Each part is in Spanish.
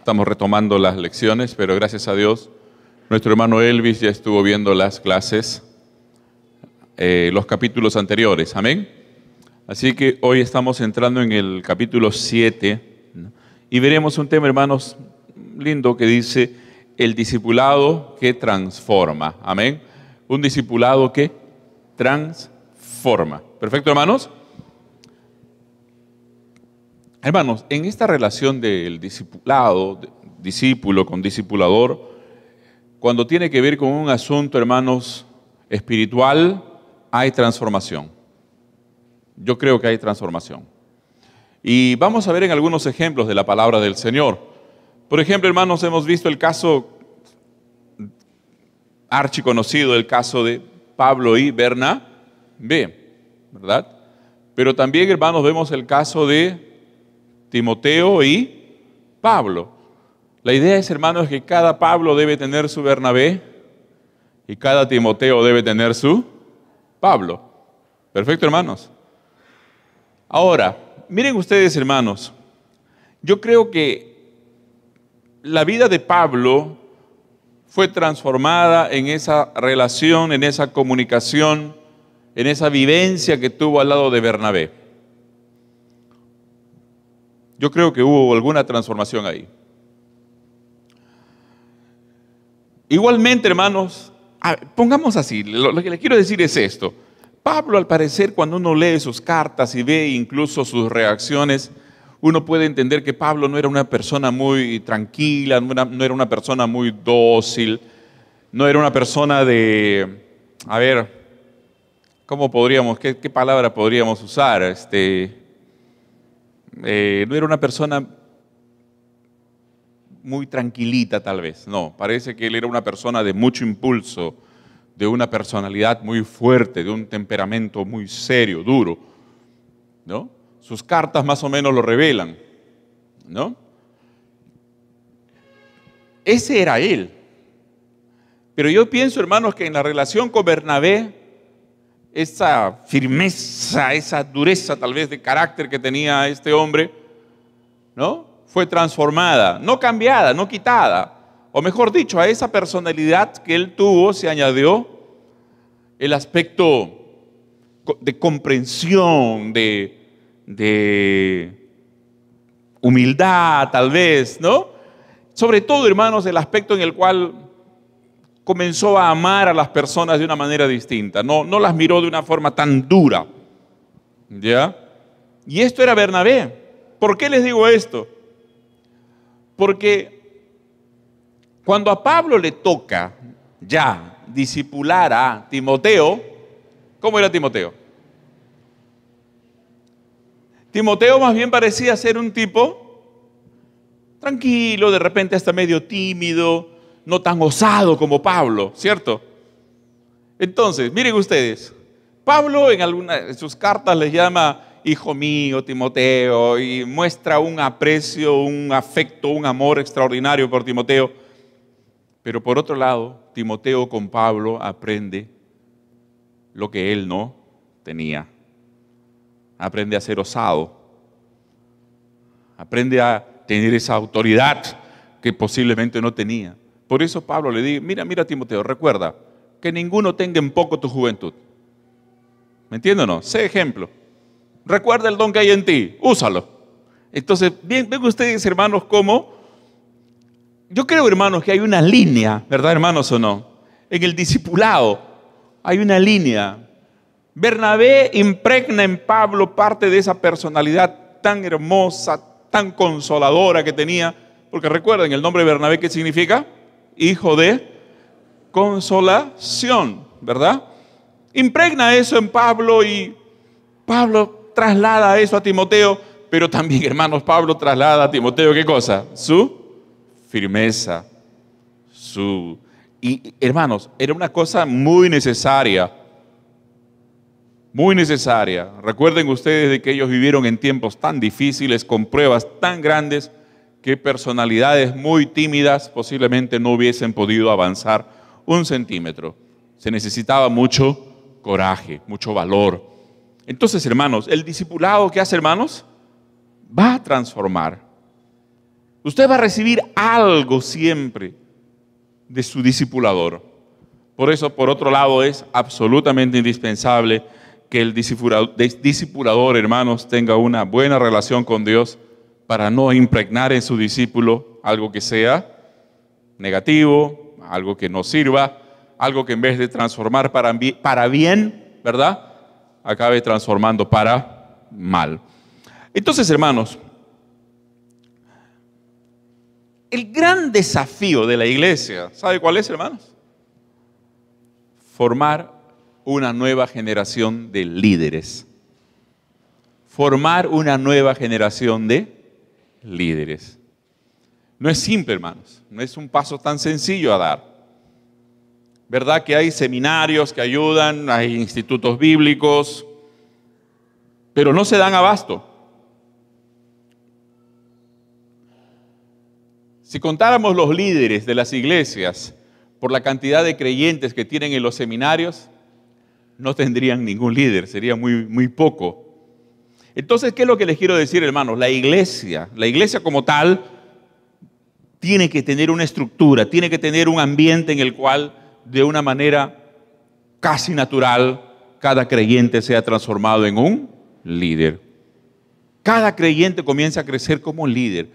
Estamos retomando las lecciones, pero gracias a Dios, nuestro hermano Elvis ya estuvo viendo las clases, los capítulos anteriores. Amén. Así que hoy estamos entrando en el capítulo 7, ¿no? Y veremos un tema, hermanos, lindo que dice el discipulado que transforma. Amén. Un discipulado que transforma. ¿Perfecto, hermanos? Hermanos, en esta relación del discipulado, discípulo con discipulador, cuando tiene que ver con un asunto, hermanos, espiritual, hay transformación. Yo creo que hay transformación. Y vamos a ver en algunos ejemplos de la palabra del Señor. Por ejemplo, hermanos, hemos visto el caso archiconocido, el caso de Pablo y Bernabé, ¿verdad? Pero también, hermanos, vemos el caso de Timoteo y Pablo. La idea es, hermanos, que cada Pablo debe tener su Bernabé y cada Timoteo debe tener su Pablo. Perfecto, hermanos. Ahora, miren ustedes, hermanos, yo creo que la vida de Pablo fue transformada en esa relación, en esa comunicación, en esa vivencia que tuvo al lado de Bernabé. Yo creo que hubo alguna transformación ahí. Igualmente, hermanos, pongamos así, lo que les quiero decir es esto. Pablo, al parecer, cuando uno lee sus cartas y ve incluso sus reacciones, uno puede entender que Pablo no era una persona muy tranquila, no era una persona muy dócil, no era una persona de, a ver, ¿cómo podríamos, qué palabra podríamos usar? No era una persona muy tranquilita tal vez, no, parece que él era una persona de mucho impulso, de una personalidad muy fuerte, de un temperamento muy serio, duro, ¿no? Sus cartas más o menos lo revelan, ¿no? Ese era él. Pero yo pienso, hermanos, que en la relación con Bernabé, esa firmeza, esa dureza tal vez de carácter que tenía este hombre, ¿no? Fue transformada, no cambiada, no quitada. O mejor dicho, a esa personalidad que él tuvo se añadió el aspecto de comprensión, de humildad tal vez, ¿no? Sobre todo, hermanos, el aspecto en el cual comenzó a amar a las personas de una manera distinta, no las miró de una forma tan dura, ¿ya? Y esto era Bernabé. ¿Por qué les digo esto? Porque cuando a Pablo le toca ya discipular a Timoteo, ¿cómo era Timoteo? Timoteo más bien parecía ser un tipo tranquilo, de repente hasta medio tímido, no tan osado como Pablo, ¿cierto? Entonces, miren ustedes, Pablo en algunas de sus cartas les llama hijo mío, Timoteo, y muestra un aprecio, un afecto, un amor extraordinario por Timoteo. Pero por otro lado, Timoteo con Pablo aprende lo que él no tenía. Aprende a ser osado. Aprende a tener esa autoridad que posiblemente no tenía. Por eso Pablo le dice, mira Timoteo, recuerda que ninguno tenga en poco tu juventud. ¿Me entienden o no? Sé ejemplo. Recuerda el don que hay en ti, úsalo. Entonces, ven ustedes, hermanos, cómo yo creo, hermanos, que hay una línea, ¿verdad, hermanos o no? En el discipulado hay una línea. Bernabé impregna en Pablo parte de esa personalidad tan hermosa, tan consoladora que tenía, porque recuerden, el nombre de Bernabé, ¿qué significa? Hijo de consolación, ¿verdad? Impregna eso en Pablo y Pablo traslada eso a Timoteo, pero también, hermanos, Pablo traslada a Timoteo, ¿qué cosa? Su firmeza, y hermanos, era una cosa muy necesaria. Muy necesaria. Recuerden ustedes de que ellos vivieron en tiempos tan difíciles, con pruebas tan grandes, que personalidades muy tímidas posiblemente no hubiesen podido avanzar un centímetro. Se necesitaba mucho coraje, mucho valor. Entonces, hermanos, el discipulado, ¿qué hace, hermanos? Va a transformar. Usted va a recibir algo siempre de su discipulador. Por eso, por otro lado, es absolutamente indispensable que el discipulador, hermanos, tenga una buena relación con Dios para no impregnar en su discípulo algo que sea negativo, algo que no sirva, algo que en vez de transformar para bien, ¿verdad?, acabe transformando para mal. Entonces, hermanos, el gran desafío de la iglesia, ¿sabe cuál es, hermanos? Formar una nueva generación de líderes. Formar una nueva generación de líderes. No es simple, hermanos. No es un paso tan sencillo a dar. ¿Verdad que hay seminarios que ayudan, hay institutos bíblicos, pero no se dan abasto? Si contáramos los líderes de las iglesias por la cantidad de creyentes que tienen en los seminarios, no tendrían ningún líder, sería muy poco. Entonces, ¿qué es lo que les quiero decir, hermanos? La iglesia como tal, tiene que tener una estructura, tiene que tener un ambiente en el cual, de una manera casi natural, cada creyente sea transformado en un líder. Cada creyente comienza a crecer como un líder.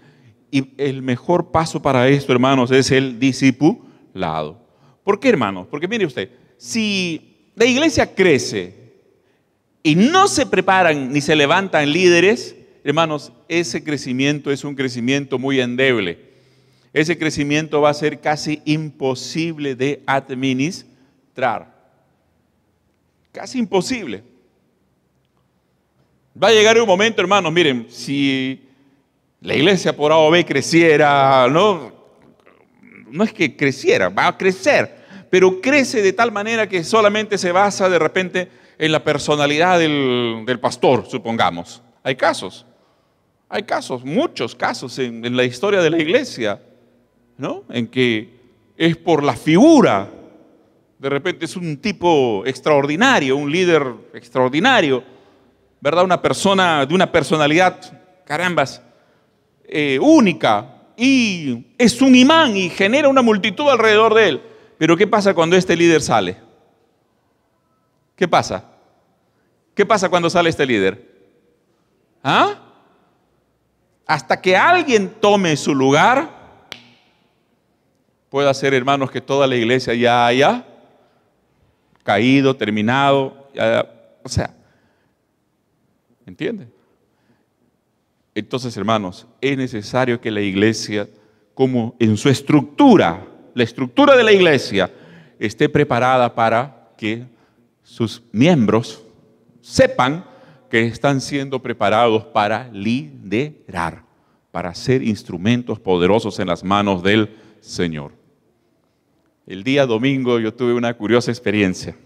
Y el mejor paso para esto, hermanos, es el discipulado. ¿Por qué, hermanos? Porque mire usted, si la iglesia crece y no se preparan ni se levantan líderes, hermanos, ese crecimiento es un crecimiento muy endeble. Ese crecimiento va a ser casi imposible de administrar. Casi imposible. Va a llegar un momento, hermanos, miren, si la iglesia por A o B creciera, no es que creciera, va a crecer, pero crece de tal manera que solamente se basa de repente en la personalidad del pastor, supongamos. Hay casos, muchos casos en la historia de la iglesia, ¿no?, en que es por la figura. De repente es un tipo extraordinario, un líder extraordinario, ¿verdad? Una persona de una personalidad, carambas, única, y es un imán y genera una multitud alrededor de él. Pero ¿qué pasa cuando este líder sale? ¿Qué pasa? ¿Qué pasa cuando sale este líder? ¿Ah? Hasta que alguien tome su lugar, puede hacer, hermanos, que toda la iglesia ya haya caído, terminado, o sea, ¿entiende? Entonces, hermanos, es necesario que la iglesia, como en su estructura, la estructura de la iglesia, esté preparada para que sus miembros sepan que están siendo preparados para liderar, para ser instrumentos poderosos en las manos del Señor. El día domingo yo tuve una curiosa experiencia.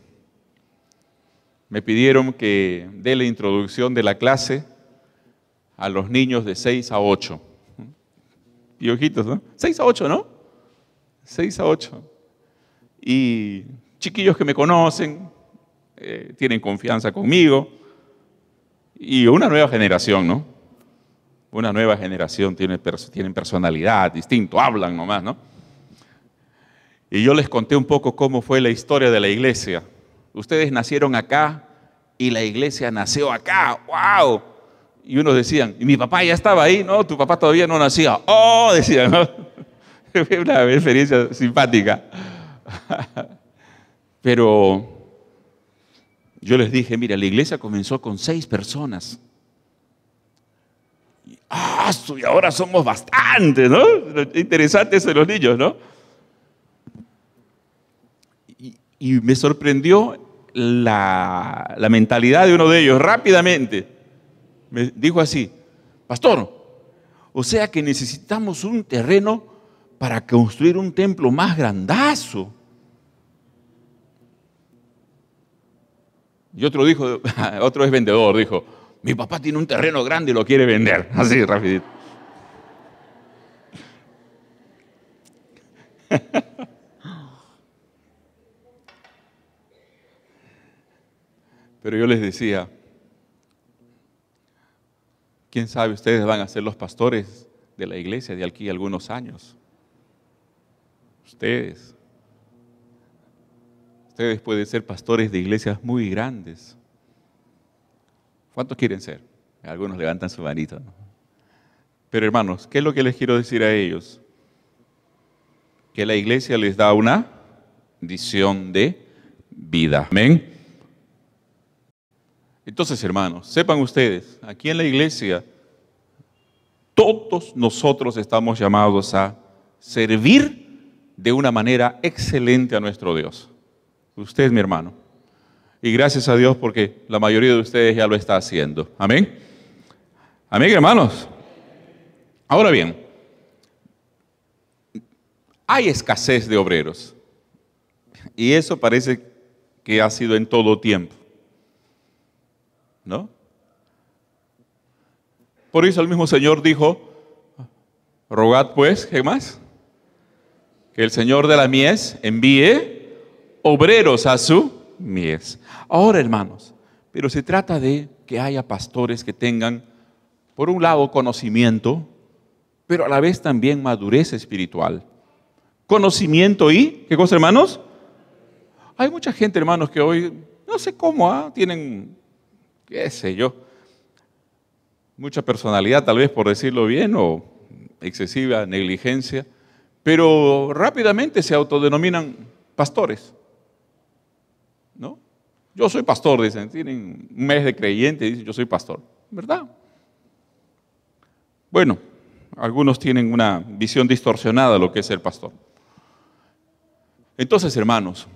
Me pidieron que dé la introducción de la clase a los niños de 6 a 8. Piojitos, ¿no? 6 a 8, ¿no? 6 a 8. Y chiquillos que me conocen, tienen confianza conmigo. Y una nueva generación, ¿no? Una nueva generación, tienen personalidad, distinto, hablan nomás, ¿no? Y yo les conté un poco cómo fue la historia de la iglesia. Ustedes nacieron acá y la iglesia nació acá. ¡Wow! Y unos decían, ¿y mi papá ya estaba ahí? No, tu papá todavía no nacía. ¡Oh! Decían, ¿no? Fue una experiencia simpática. Pero yo les dije, mira, la iglesia comenzó con 6 personas. Y ahora somos bastantes, ¿no? Interesante eso de los niños, ¿no? Y me sorprendió la mentalidad de uno de ellos. Rápidamente me dijo así, pastor, o sea que necesitamos un terreno para construir un templo más grandazo. Y otro dijo, otro es vendedor, dijo, mi papá tiene un terreno grande y lo quiere vender. Así, rapidito. Pero yo les decía, ¿quién sabe? Ustedes van a ser los pastores de la iglesia de aquí a algunos años. Ustedes pueden ser pastores de iglesias muy grandes. ¿Cuántos quieren ser? Algunos levantan su manito, ¿no? Pero hermanos, ¿qué es lo que les quiero decir a ellos? Que la iglesia les da una visión de vida. Amén. Entonces, hermanos, sepan ustedes, aquí en la iglesia, todos nosotros estamos llamados a servir de una manera excelente a nuestro Dios. Usted es mi hermano. Y gracias a Dios porque la mayoría de ustedes ya lo está haciendo. Amén. Amén, hermanos. Ahora bien, hay escasez de obreros. Y eso parece que ha sido en todo tiempo, ¿no? Por eso el mismo Señor dijo, rogad pues, ¿qué más? Que el Señor de la mies envíe obreros a su mies. Ahora, hermanos, pero se trata de que haya pastores que tengan, por un lado, conocimiento, pero a la vez también madurez espiritual. Conocimiento y, ¿qué cosa, hermanos? Hay mucha gente, hermanos, que hoy, no sé cómo, tienen, qué sé yo, mucha personalidad, tal vez por decirlo bien, o excesiva negligencia, pero rápidamente se autodenominan pastores, ¿no? Yo soy pastor, dicen, tienen un mes de creyente y dicen, yo soy pastor, ¿verdad? Bueno, algunos tienen una visión distorsionada de lo que es ser pastor. Entonces, hermanos,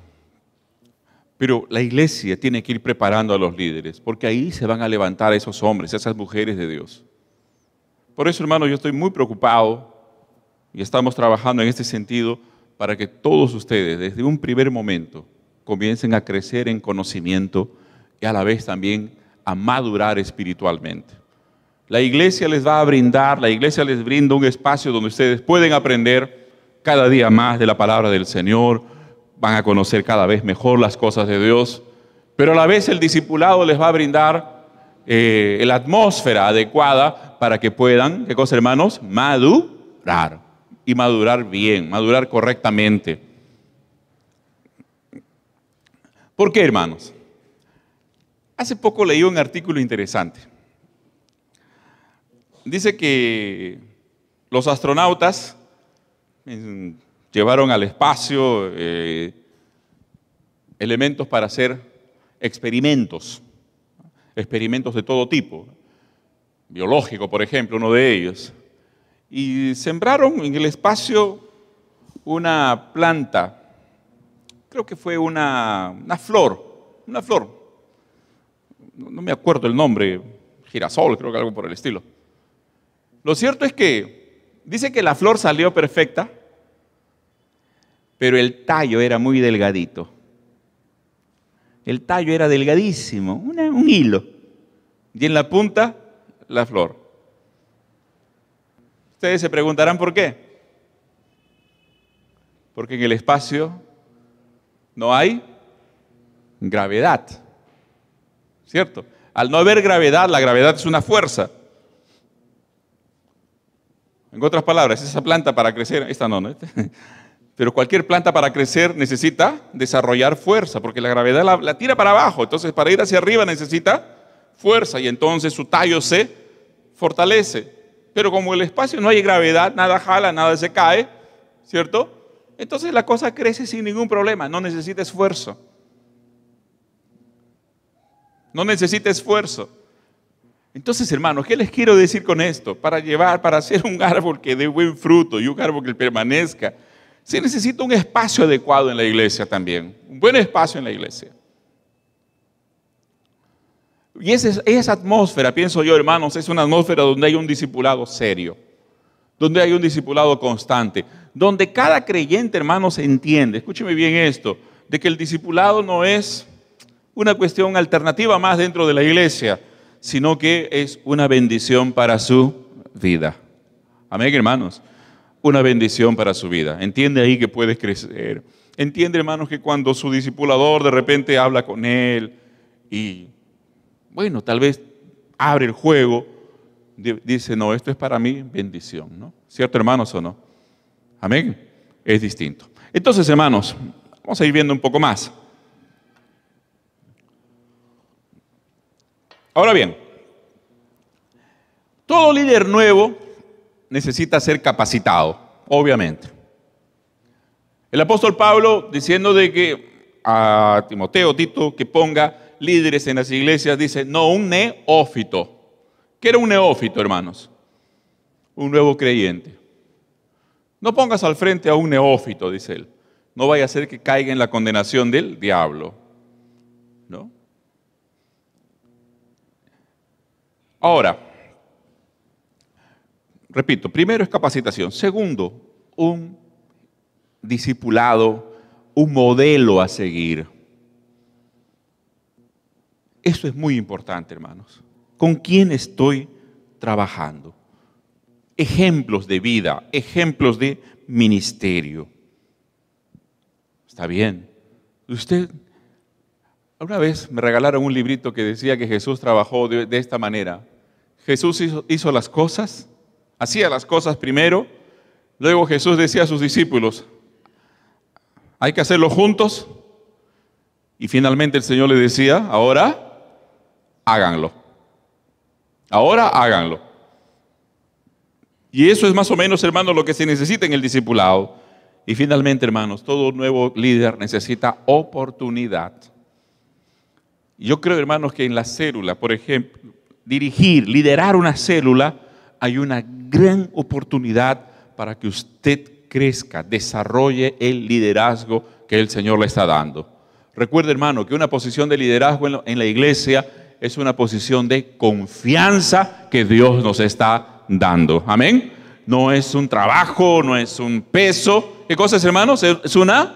pero la iglesia tiene que ir preparando a los líderes, porque ahí se van a levantar esos hombres, esas mujeres de Dios. Por eso, hermanos, yo estoy muy preocupado y estamos trabajando en este sentido para que todos ustedes, desde un primer momento, comiencen a crecer en conocimiento y a la vez también a madurar espiritualmente. La iglesia les va a brindar, la iglesia les brinda un espacio donde ustedes pueden aprender cada día más de la palabra del Señor, van a conocer cada vez mejor las cosas de Dios, pero a la vez el discipulado les va a brindar la atmósfera adecuada para que puedan, ¿qué cosa, hermanos? Madurar, y madurar bien, madurar correctamente. ¿Por qué, hermanos? Hace poco leí un artículo interesante. Dice que los astronautas llevaron al espacio elementos para hacer experimentos de todo tipo, biológico, por ejemplo, uno de ellos, y sembraron en el espacio una planta, creo que fue una flor, no me acuerdo el nombre, girasol, creo que algo por el estilo. Lo cierto es que dice que la flor salió perfecta, pero el tallo era muy delgadito. El tallo era delgadísimo, un hilo. Y en la punta, la flor. Ustedes se preguntarán por qué. Porque en el espacio no hay gravedad. ¿Cierto? Al no haber gravedad, la gravedad es una fuerza. En otras palabras, esa planta para crecer, esta no, pero cualquier planta para crecer necesita desarrollar fuerza, porque la gravedad la tira para abajo, entonces para ir hacia arriba necesita fuerza y entonces su tallo se fortalece. Pero como en el espacio no hay gravedad, nada jala, nada se cae, ¿cierto? Entonces la cosa crece sin ningún problema, no necesita esfuerzo. No necesita esfuerzo. Entonces, hermanos, ¿qué les quiero decir con esto? Para hacer un árbol que dé buen fruto y un árbol que permanezca, se necesita un espacio adecuado en la iglesia también, un buen espacio en la iglesia. Y esa atmósfera, pienso yo, hermanos, es una atmósfera donde hay un discipulado serio, donde hay un discipulado constante, donde cada creyente, hermanos, entiende, escúcheme bien esto, de que el discipulado no es una cuestión alternativa más dentro de la iglesia, sino que es una bendición para su vida. Amén, hermanos. Una bendición para su vida. Entiende ahí que puedes crecer. Entiende, hermanos, que cuando su discipulador de repente habla con él y, bueno, tal vez abre el juego, dice, no, esto es para mí bendición, ¿no? ¿Cierto, hermanos, o no? Amén. Es distinto. Entonces, hermanos, vamos a ir viendo un poco más. Ahora bien, todo líder nuevo necesita ser capacitado, obviamente. El apóstol Pablo, diciendo de que a Timoteo, Tito, que ponga líderes en las iglesias, dice, no, un neófito. ¿Qué era un neófito, hermanos? Un nuevo creyente. No pongas al frente a un neófito, dice él. No vaya a ser que caiga en la condenación del diablo, ¿no? Ahora, repito, primero es capacitación. Segundo, un discipulado, un modelo a seguir. Eso es muy importante, hermanos. ¿Con quién estoy trabajando? Ejemplos de vida, ejemplos de ministerio. Está bien. Usted, una vez me regalaron un librito que decía que Jesús trabajó de esta manera. Jesús hizo las cosas, hacía las cosas primero, luego Jesús decía a sus discípulos, hay que hacerlo juntos, y finalmente el Señor le decía, ahora háganlo. Ahora háganlo. Y eso es más o menos, hermanos, lo que se necesita en el discipulado. Y finalmente, hermanos, todo nuevo líder necesita oportunidad. Yo creo, hermanos, que en la célula, por ejemplo, liderar una célula, hay una gran oportunidad para que usted crezca, desarrolle el liderazgo que el Señor le está dando. Recuerde, hermano, que una posición de liderazgo en la iglesia es una posición de confianza que Dios nos está dando. Amén. No es un trabajo, no es un peso. ¿Qué cosa es, hermanos? Es una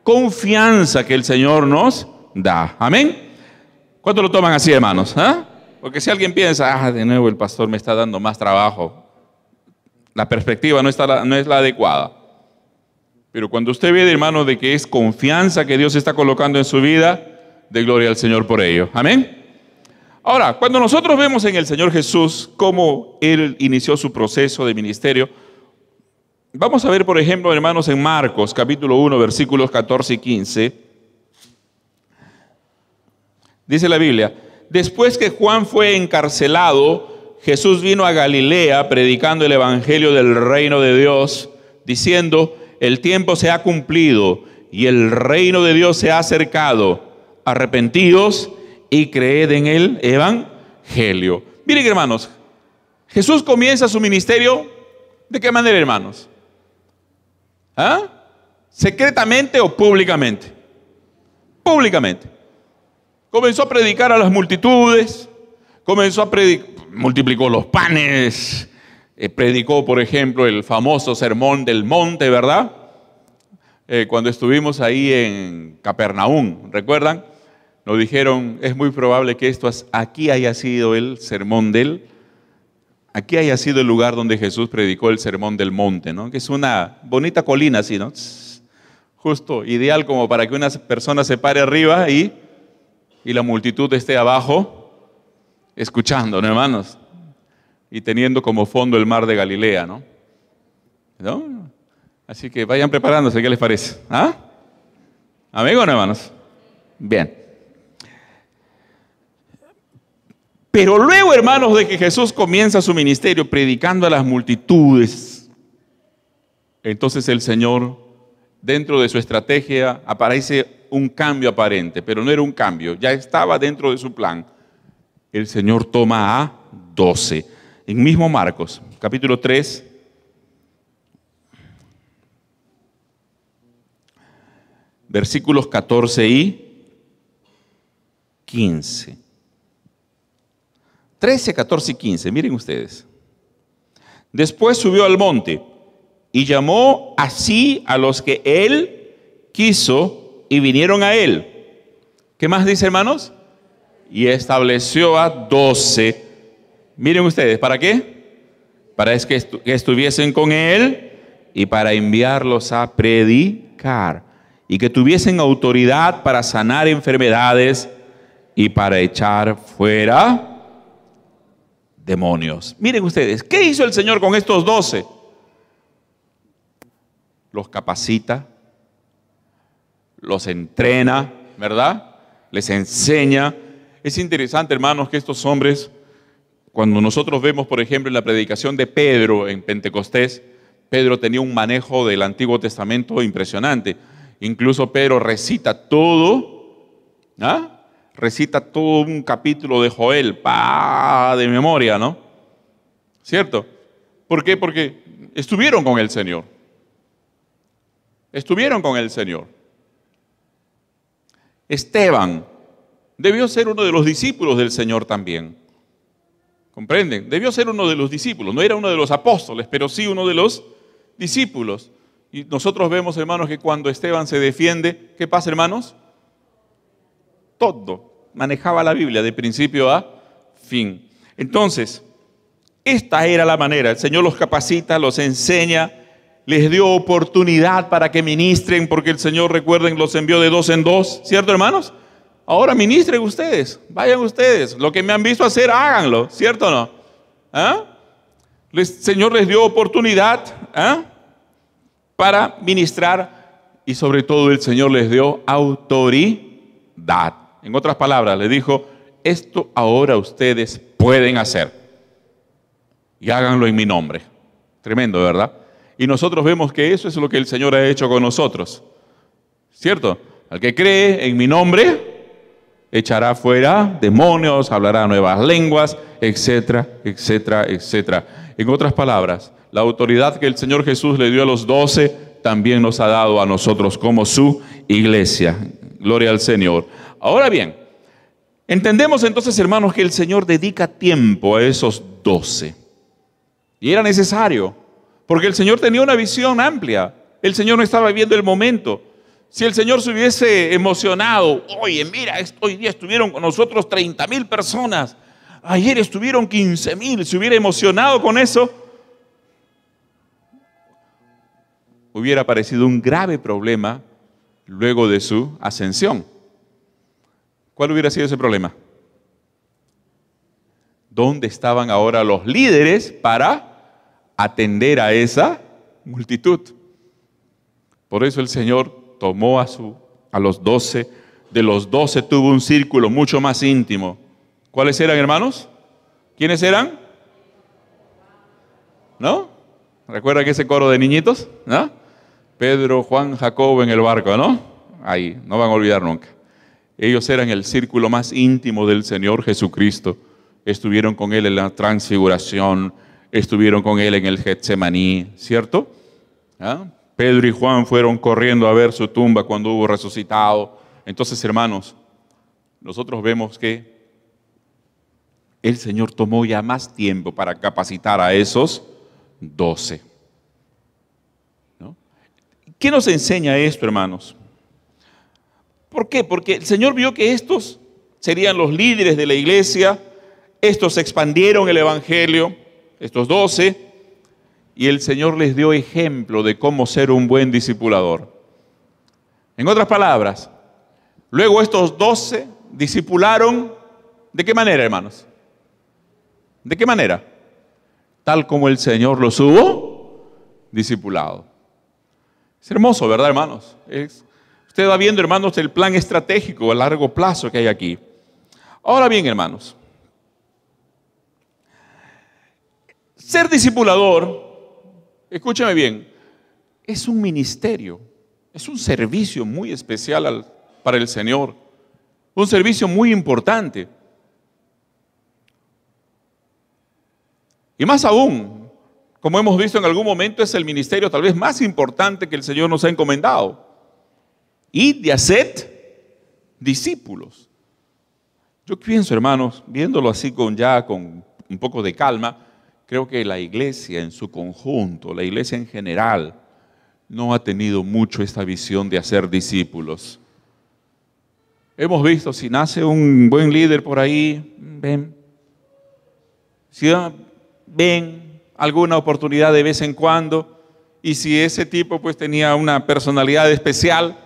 confianza que el Señor nos da. Amén. ¿Cuánto lo toman así, hermanos? ¿Ah? Porque si alguien piensa, de nuevo el pastor me está dando más trabajo, la perspectiva no es la adecuada. Pero cuando usted ve, hermano, de que es confianza que Dios está colocando en su vida, de gloria al Señor por ello. Amén. Ahora, cuando nosotros vemos en el Señor Jesús cómo Él inició su proceso de ministerio, vamos a ver, por ejemplo, hermanos, en Marcos, capítulo 1, versículos 14 y 15. Dice la Biblia, después que Juan fue encarcelado, Jesús vino a Galilea predicando el evangelio del reino de Dios, diciendo, el tiempo se ha cumplido y el reino de Dios se ha acercado. Arrepentíos y creed en el evangelio. Miren, hermanos, Jesús comienza su ministerio, ¿de qué manera, hermanos? ¿Ah? ¿Secretamente o públicamente? Públicamente. Comenzó a predicar a las multitudes, multiplicó los panes, predicó, por ejemplo, el famoso sermón del monte, ¿verdad? Cuando estuvimos ahí en Capernaum, ¿recuerdan? Nos dijeron, es muy probable que aquí haya sido el sermón aquí haya sido el lugar donde Jesús predicó el sermón del monte, ¿no? Que es una bonita colina así, ¿no? Justo, ideal como para que una persona se pare arriba y la multitud esté abajo escuchando, ¿no, hermanos? Y teniendo como fondo el mar de Galilea, ¿no? ¿No? Así que vayan preparándose, ¿qué les parece? ¿Ah? ¿Amigos, no, hermanos? Bien. Pero luego, hermanos, de que Jesús comienza su ministerio predicando a las multitudes, entonces el Señor, dentro de su estrategia, aparece un cambio aparente, pero no era un cambio, ya estaba dentro de su plan. El Señor toma a 12. En mismo Marcos, capítulo 3, versículos 14 y 15. 13, 14 y 15, miren ustedes. Después subió al monte y llamó así a los que él quiso y vinieron a él. ¿Qué más dice, hermanos? Y estableció a 12. Miren ustedes, ¿para qué? Para que estuviesen con él y para enviarlos a predicar y que tuviesen autoridad para sanar enfermedades y para echar fuera demonios. Miren ustedes, ¿qué hizo el Señor con estos 12? Los capacita, los entrena, ¿verdad? Les enseña. Es interesante, hermanos, que estos hombres, cuando nosotros vemos, por ejemplo, en la predicación de Pedro en Pentecostés, Pedro tenía un manejo del Antiguo Testamento impresionante. Incluso Pedro recita todo, recita todo un capítulo de Joel, de memoria, ¿no? ¿Cierto? ¿Por qué? Porque estuvieron con el Señor. Estuvieron con el Señor. Esteban debió ser uno de los discípulos del Señor también. ¿Comprenden? Debió ser uno de los discípulos. No era uno de los apóstoles, pero sí uno de los discípulos. Y nosotros vemos, hermanos, que cuando Esteban se defiende, ¿qué pasa, hermanos? Todo. Manejaba la Biblia de principio a fin. Entonces, esta era la manera. El Señor los capacita, los enseña, les dio oportunidad para que ministren, porque el Señor, recuerden, los envió de 2 en 2, ¿cierto, hermanos? Ahora ministren ustedes, vayan ustedes. Lo que me han visto hacer, háganlo, ¿cierto o no? El Señor les dio oportunidad para ministrar y sobre todo el Señor les dio autoridad. En otras palabras, les dijo, esto ahora ustedes pueden hacer y háganlo en mi nombre. Tremendo, ¿verdad? Y nosotros vemos que eso es lo que el Señor ha hecho con nosotros, ¿cierto? Al que cree en mi nombre, echará fuera demonios, hablará nuevas lenguas, etcétera, etcétera, etcétera. En otras palabras, la autoridad que el Señor Jesús le dio a los 12, también nos ha dado a nosotros como su iglesia. Gloria al Señor. Ahora bien, entendemos entonces, hermanos, que el Señor dedica tiempo a esos 12. Y era necesario, porque el Señor tenía una visión amplia. El Señor no estaba viendo el momento. Si el Señor se hubiese emocionado, oye, mira, hoy día estuvieron con nosotros 30,000 personas, ayer estuvieron 15,000, se hubiera emocionado con eso, hubiera aparecido un grave problema luego de su ascensión. ¿Cuál hubiera sido ese problema? ¿Dónde estaban ahora los líderes para atender a esa multitud? Por eso el Señor tomó a los 12, de los 12 tuvo un círculo mucho más íntimo. ¿Cuáles eran, hermanos? ¿Quiénes eran? ¿No? ¿Recuerdan ese coro de niñitos? ¿No? Pedro, Juan, Jacobo en el barco, ¿no? Ahí, no van a olvidar nunca. Ellos eran el círculo más íntimo del Señor Jesucristo. Estuvieron con Él en la transfiguración, estuvieron con Él en el Getsemaní, ¿cierto? Pedro y Juan fueron corriendo a ver su tumba cuando hubo resucitado. Entonces, hermanos, nosotros vemos que el Señor tomó ya más tiempo para capacitar a esos 12. ¿No? ¿Qué nos enseña esto, hermanos? ¿Por qué? Porque el Señor vio que estos serían los líderes de la iglesia, estos expandieron el evangelio, estos 12, y el Señor les dio ejemplo de cómo ser un buen discipulador. En otras palabras, luego estos 12 discipularon, ¿de qué manera, hermanos? ¿De qué manera? Tal como el Señor los hubo discipulado. Es hermoso, ¿verdad, hermanos? Usted va viendo, hermanos, el plan estratégico a largo plazo que hay aquí. Ahora bien, hermanos, ser discipulador, escúchame bien, es un ministerio, es un servicio muy especial para el Señor, un servicio muy importante. Y más aún, como hemos visto en algún momento, es el ministerio tal vez más importante que el Señor nos ha encomendado. Id y haced discípulos. Yo pienso, hermanos, viéndolo así con un poco de calma, creo que la iglesia en su conjunto, la iglesia en general, no ha tenido mucho esta visión de hacer discípulos. Hemos visto, si nace un buen líder por ahí, ven. Si ven alguna oportunidad de vez en cuando, y si ese tipo pues tenía una personalidad especial,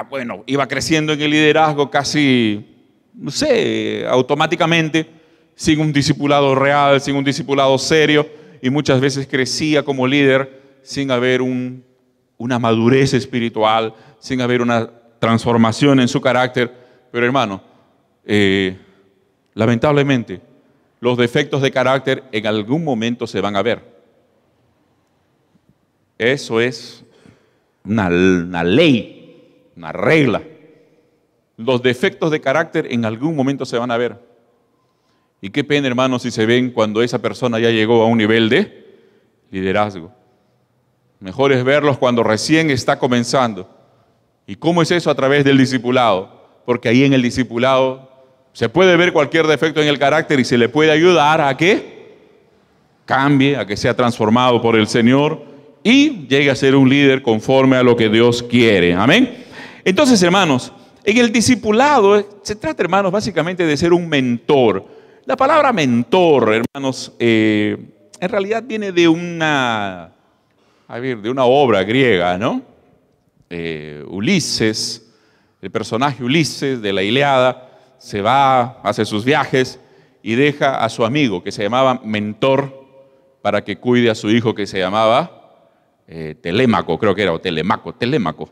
bueno, iba creciendo en el liderazgo casi, no sé, automáticamente, sin un discipulado real, sin un discipulado serio, y muchas veces crecía como líder sin haber una madurez espiritual, sin haber una transformación en su carácter. Pero hermano, lamentablemente, los defectos de carácter en algún momento se van a ver. Eso es una ley, una regla. Los defectos de carácter en algún momento se van a ver. Y qué pena, hermanos, si se ven cuando esa persona ya llegó a un nivel de liderazgo. Mejor es verlos cuando recién está comenzando. ¿Y cómo es eso? A través del discipulado. Porque ahí en el discipulado se puede ver cualquier defecto en el carácter y se le puede ayudar a que cambie, a que sea transformado por el Señor y llegue a ser un líder conforme a lo que Dios quiere. Amén. Entonces, hermanos, en el discipulado se trata, hermanos, básicamente de ser un mentor. La palabra mentor, hermanos, en realidad viene de una obra griega, ¿no? Ulises, el personaje Ulises de la Ilíada, se va, hace sus viajes y deja a su amigo que se llamaba Mentor para que cuide a su hijo que se llamaba Telémaco, creo que era, o Telémaco.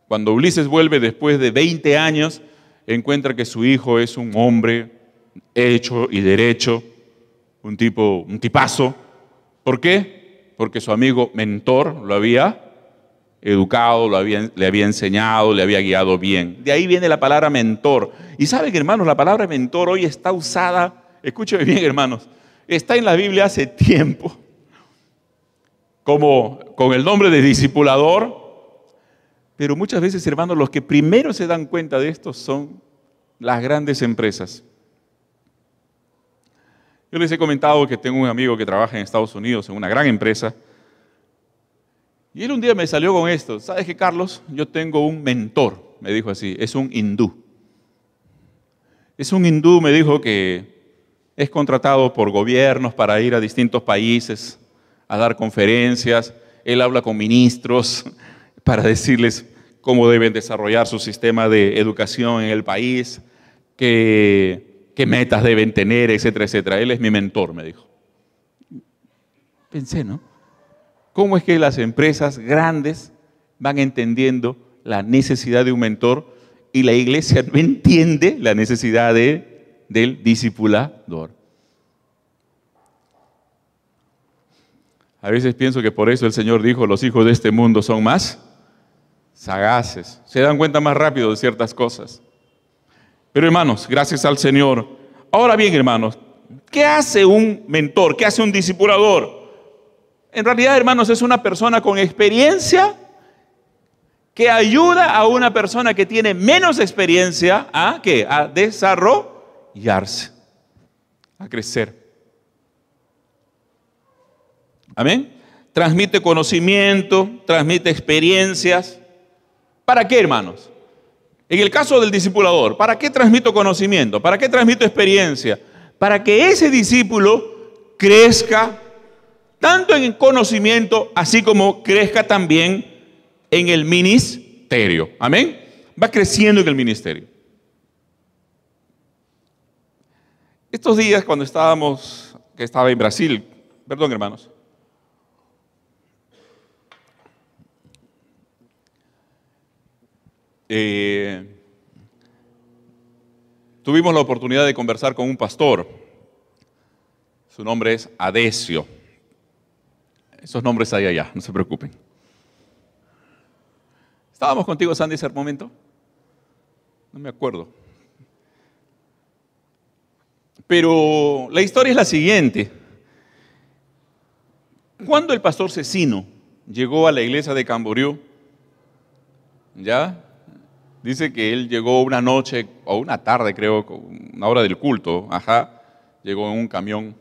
Cuando Ulises vuelve después de 20 años, encuentra que su hijo es un hombre hecho y derecho, un tipazo. ¿Por qué? Porque su amigo Mentor lo había educado, le había enseñado, le había guiado bien. De ahí viene la palabra mentor. Y saben, hermanos, la palabra mentor hoy está usada, escúchenme bien, hermanos, está en la Biblia hace tiempo, como con el nombre de discipulador, pero muchas veces, hermanos, los que primero se dan cuenta de esto son las grandes empresas. Yo les he comentado que tengo un amigo que trabaja en Estados Unidos en una gran empresa, y él un día me salió con esto. ¿Sabes qué, Carlos? Yo tengo un mentor, me dijo así, es un hindú. Es un hindú, me dijo, que es contratado por gobiernos para ir a distintos países a dar conferencias. Él habla con ministros para decirles cómo deben desarrollar su sistema de educación en el país, qué metas deben tener, etcétera, etcétera. Él es mi mentor, me dijo. Pensé, ¿no? ¿Cómo es que las empresas grandes van entendiendo la necesidad de un mentor y la iglesia no entiende la necesidad del discipulador? A veces pienso que por eso el Señor dijo, los hijos de este mundo son más sagaces, se dan cuenta más rápido de ciertas cosas. Pero hermanos, gracias al Señor. Ahora bien, hermanos, ¿qué hace un mentor? ¿Qué hace un discipulador? En realidad, hermanos, es una persona con experiencia que ayuda a una persona que tiene menos experiencia a desarrollarse, a crecer. Amén. Transmite conocimiento, transmite experiencias. ¿Para qué, hermanos? En el caso del discipulador, ¿para qué transmito conocimiento? ¿Para qué transmito experiencia? Para que ese discípulo crezca tanto en el conocimiento, así como crezca también en el ministerio. Amén. Va creciendo en el ministerio. Estos días cuando estaba en Brasil, perdón, hermanos. Tuvimos la oportunidad de conversar con un pastor. Su nombre es Adesio. Esos nombres hay allá, no se preocupen. ¿Estábamos contigo, Sandy, ese momento? No me acuerdo. Pero la historia es la siguiente. Cuando el pastor Cecino llegó a la iglesia de Camboriú, dice que él llegó una noche, o una tarde creo, una hora del culto, llegó en un camión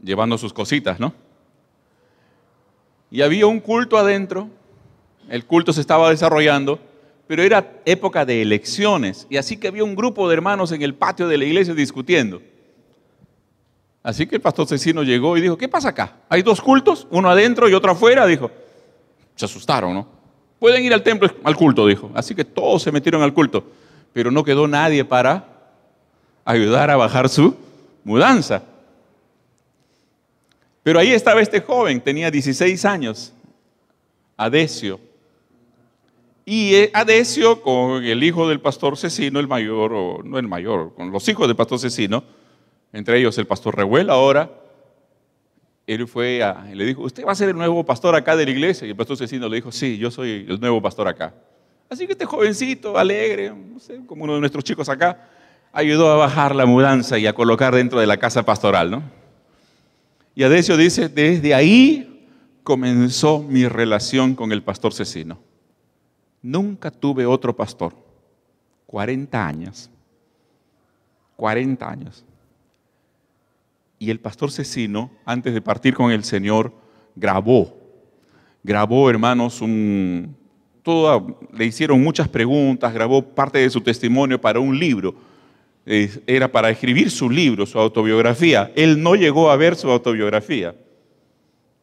llevando sus cositas, ¿no? Y había un culto adentro, el culto se estaba desarrollando, pero era época de elecciones, y así que había un grupo de hermanos en el patio de la iglesia discutiendo. Así que el pastor Cecino llegó y dijo, ¿qué pasa acá? ¿Hay dos cultos? Uno adentro y otro afuera, dijo. Se asustaron, ¿no? Pueden ir al templo, al culto, dijo. Así que todos se metieron al culto, pero no quedó nadie para ayudar a bajar su mudanza. Pero ahí estaba este joven, tenía 16 años, Adesio. Y Adesio, con el hijo del pastor Cecino, el mayor, o no el mayor, con los hijos del pastor Cecino, entre ellos el pastor Rehuel ahora, él fue le dijo, ¿usted va a ser el nuevo pastor acá de la iglesia? Y el pastor Cecino le dijo, sí, yo soy el nuevo pastor acá. Así que este jovencito, alegre, no sé, como uno de nuestros chicos acá, ayudó a bajar la mudanza y a colocar dentro de la casa pastoral, ¿no? Y Adesio dice, desde ahí comenzó mi relación con el pastor Cecino. Nunca tuve otro pastor. 40 años. 40 años. Y el pastor Cecino, antes de partir con el Señor, grabó, hermanos, le hicieron muchas preguntas, grabó parte de su testimonio para un libro. Era para escribir su libro, su autobiografía. Él no llegó a ver su autobiografía.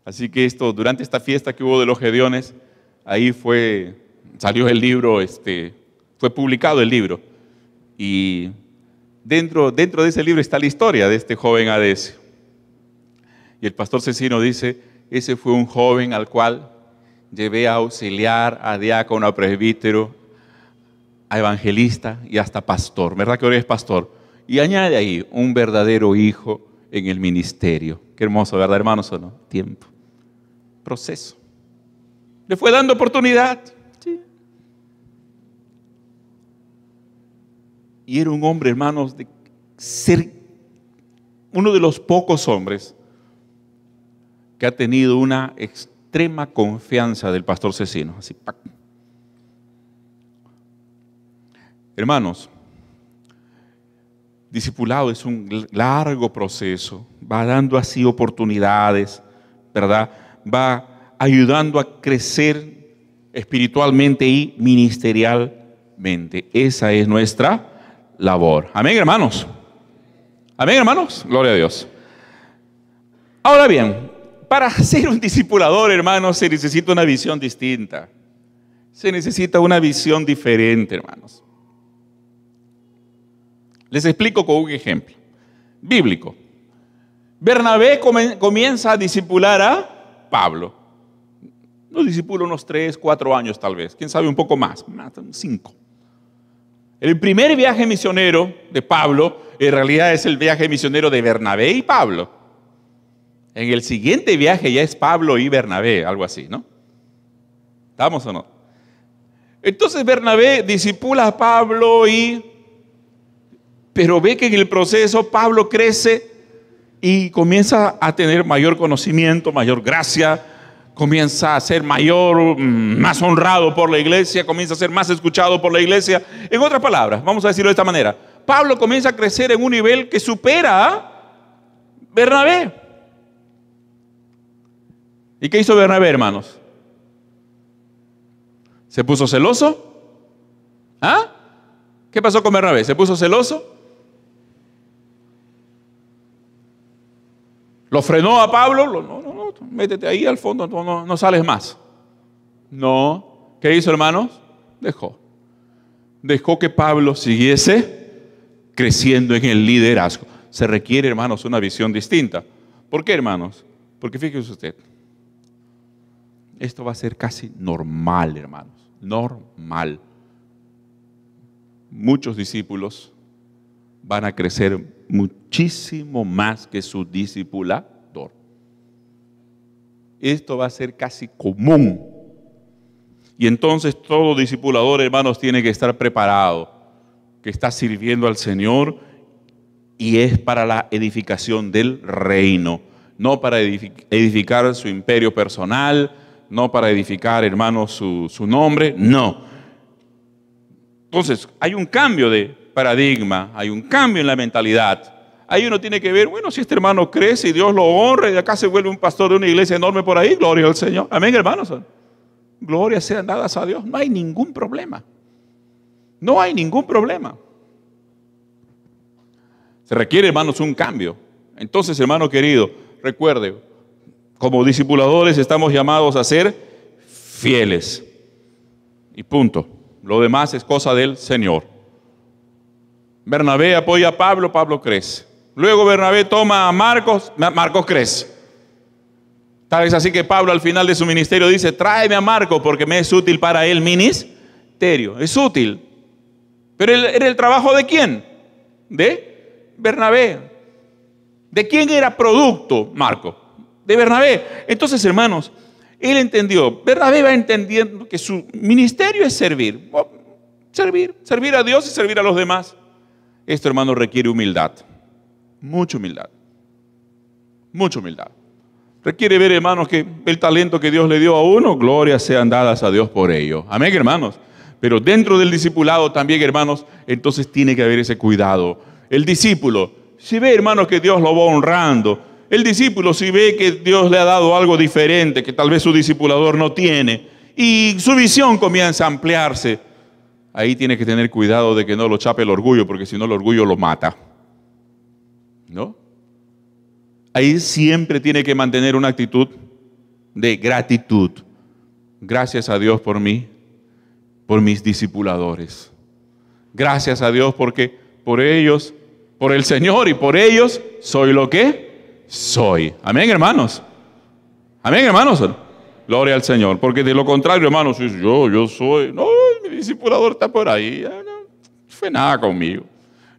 Así que durante esta fiesta que hubo de los Gedeones, ahí salió el libro, fue publicado el libro. Y dentro de ese libro está la historia de este joven Adesio. Y el pastor Cecino dice, ese fue un joven al cual llevé a auxiliar, a diácono, a presbítero, a evangelista y hasta pastor. ¿Verdad que ahora es pastor? Y añade ahí, un verdadero hijo en el ministerio. Qué hermoso, ¿verdad, hermanos, o no? Tiempo. Proceso. Le fue dando oportunidad. Sí. Y era un hombre, hermanos, de ser uno de los pocos hombres que ha tenido una extrema confianza del pastor Cecino. Así, ¡pac! Hermanos, discipulado es un largo proceso, va dando así oportunidades, ¿verdad? Va ayudando a crecer espiritualmente y ministerialmente. Esa es nuestra labor. Amén, hermanos. Amén, hermanos. Gloria a Dios. Ahora bien, para ser un discipulador, hermanos, se necesita una visión distinta. Se necesita una visión diferente, hermanos. Les explico con un ejemplo bíblico. Bernabé comienza a discipular a Pablo. Lo discipula unos 3, 4 años tal vez. Quién sabe, un poco más 5. El primer viaje misionero de Pablo, en realidad es el viaje misionero de Bernabé y Pablo. En el siguiente viaje ya es Pablo y Bernabé, algo así, ¿no? ¿Estamos o no? Entonces Bernabé discipula a Pablo pero ve que en el proceso Pablo crece y comienza a tener mayor conocimiento, mayor gracia, comienza a ser más honrado por la iglesia, comienza a ser más escuchado por la iglesia. En otras palabras, vamos a decirlo de esta manera, Pablo comienza a crecer en un nivel que supera a Bernabé. ¿Y qué hizo Bernabé, hermanos? ¿Se puso celoso? ¿Ah? ¿Qué pasó con Bernabé? ¿Se puso celoso? ¿Lo frenó a Pablo? No, métete ahí al fondo, no sales más. No. ¿Qué hizo, hermanos? Dejó que Pablo siguiese creciendo en el liderazgo. Se requiere, hermanos, una visión distinta. ¿Por qué, hermanos? Porque fíjese usted, esto va a ser casi normal, hermanos. Normal. Muchos discípulos van a crecer muchísimo más que su discipulador. Esto va a ser casi común. Y entonces todo discipulador, hermanos, tiene que estar preparado, que está sirviendo al Señor y es para la edificación del reino, no para edificar su imperio personal, no para edificar, hermanos, su nombre, no. Entonces, hay un cambio de paradigma, hay un cambio en la mentalidad. Ahí uno tiene que ver, bueno, si este hermano crece y Dios lo honra y de acá se vuelve un pastor de una iglesia enorme por ahí, gloria al Señor. Amén, hermanos. Gloria sean dadas a Dios. No hay ningún problema. No hay ningún problema. Se requiere, hermanos, un cambio. Entonces, hermano querido, recuerde, como discipuladores estamos llamados a ser fieles. Y punto. Lo demás es cosa del Señor. Bernabé apoya a Pablo, Pablo crece. Luego Bernabé toma a Marcos, Marcos crece. Tal vez así que Pablo al final de su ministerio dice, tráeme a Marcos porque me es útil para el ministerio. Es útil. Pero ¿era el trabajo de quién? De Bernabé. ¿De quién era producto Marcos? De Bernabé. Entonces, hermanos, él entendió, Bernabé va entendiendo que su ministerio es servir. Servir a Dios y servir a los demás. Esto, hermano, requiere humildad. Mucha humildad. Mucha humildad. Requiere ver, hermanos, que el talento que Dios le dio a uno, glorias sean dadas a Dios por ello. Amén, hermanos. Pero dentro del discipulado también, hermanos, entonces tiene que haber ese cuidado. El discípulo, si ve, hermanos, que Dios lo va honrando, el discípulo, si ve que Dios le ha dado algo diferente, que tal vez su discipulador no tiene, y su visión comienza a ampliarse, ahí tiene que tener cuidado de que no lo chape el orgullo, porque si no el orgullo lo mata. ¿No? Ahí siempre tiene que mantener una actitud de gratitud. Gracias a Dios por mí, por mis discipuladores. Gracias a Dios porque por ellos, por el Señor y por ellos soy lo que soy. Amén, hermanos. Amén, hermanos. Gloria al Señor. Porque de lo contrario, hermanos, yo soy, no, mi discipulador está por ahí. No fue nada conmigo.